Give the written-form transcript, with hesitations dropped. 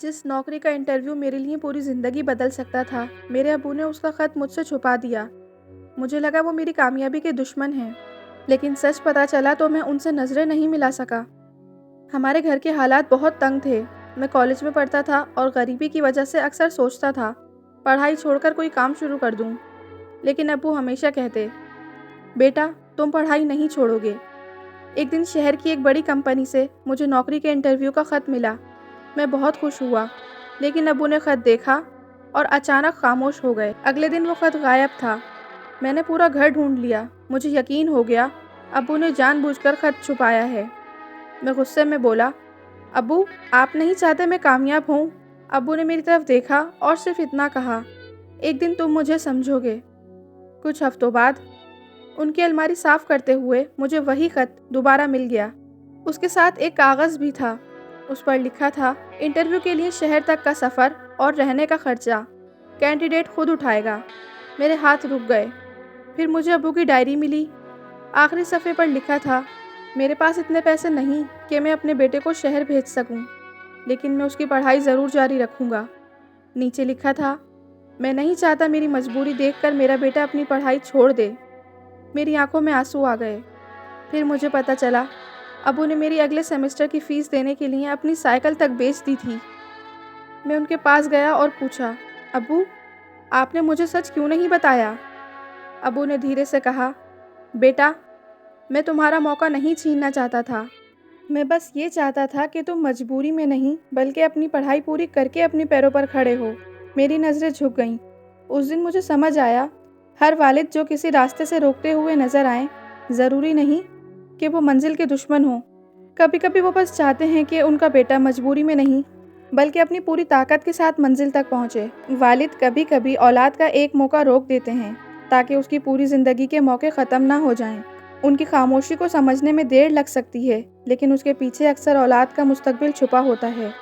जिस नौकरी का इंटरव्यू मेरे लिए पूरी ज़िंदगी बदल सकता था, मेरे अब्बू ने उसका ख़त मुझसे छुपा दिया। मुझे लगा वो मेरी कामयाबी के दुश्मन हैं, लेकिन सच पता चला तो मैं उनसे नज़रें नहीं मिला सका। हमारे घर के हालात बहुत तंग थे। मैं कॉलेज में पढ़ता था और गरीबी की वजह से अक्सर सोचता था, पढ़ाई छोड़कर कोई काम शुरू कर दूँ। लेकिन अब्बू हमेशा कहते, बेटा तुम पढ़ाई नहीं छोड़ोगे। एक दिन शहर की एक बड़ी कंपनी से मुझे नौकरी के इंटरव्यू का ख़त मिला। मैं बहुत खुश हुआ, लेकिन अब्बू ने ख़त देखा और अचानक खामोश हो गए। अगले दिन वो ख़त गायब था। मैंने पूरा घर ढूंढ लिया। मुझे यकीन हो गया अब्बू ने जानबूझकर ख़त छुपाया है। मैं गुस्से में बोला, अब्बू आप नहीं चाहते मैं कामयाब हूँ। अब्बू ने मेरी तरफ देखा और सिर्फ इतना कहा, एक दिन तुम मुझे समझोगे। कुछ हफ्तों बाद उनकी अलमारी साफ करते हुए मुझे वही ख़त दोबारा मिल गया। उसके साथ एक कागज़ भी था। उस पर लिखा था, इंटरव्यू के लिए शहर तक का सफ़र और रहने का खर्चा कैंडिडेट खुद उठाएगा। मेरे हाथ रुक गए। फिर मुझे अब्बू की डायरी मिली। आखिरी सफ़े पर लिखा था, मेरे पास इतने पैसे नहीं कि मैं अपने बेटे को शहर भेज सकूं, लेकिन मैं उसकी पढ़ाई ज़रूर जारी रखूंगा। नीचे लिखा था, मैं नहीं चाहता मेरी मजबूरी देखकर मेरा बेटा अपनी पढ़ाई छोड़ दे। मेरी आंखों में आंसू आ गए। फिर मुझे पता चला अब्बू ने मेरी अगले सेमेस्टर की फ़ीस देने के लिए अपनी साइकिल तक बेच दी थी। मैं उनके पास गया और पूछा, अब्बू आपने मुझे सच क्यों नहीं बताया? अब्बू ने धीरे से कहा, बेटा मैं तुम्हारा मौका नहीं छीनना चाहता था। मैं बस ये चाहता था कि तुम मजबूरी में नहीं बल्कि अपनी पढ़ाई पूरी करके अपने पैरों पर खड़े हो। मेरी नज़रें झुक गईं। उस दिन मुझे समझ आया, हर वालिद जो किसी रास्ते से रोकते हुए नज़र आए, ज़रूरी नहीं कि वो मंजिल के दुश्मन हो। कभी कभी वो बस चाहते हैं कि उनका बेटा मजबूरी में नहीं बल्कि अपनी पूरी ताकत के साथ मंजिल तक पहुंचे। वालिद कभी कभी औलाद का एक मौका रोक देते हैं ताकि उसकी पूरी ज़िंदगी के मौके ख़त्म ना हो जाएं। उनकी खामोशी को समझने में देर लग सकती है, लेकिन उसके पीछे अक्सर औलाद का मुस्तकबिल छुपा होता है।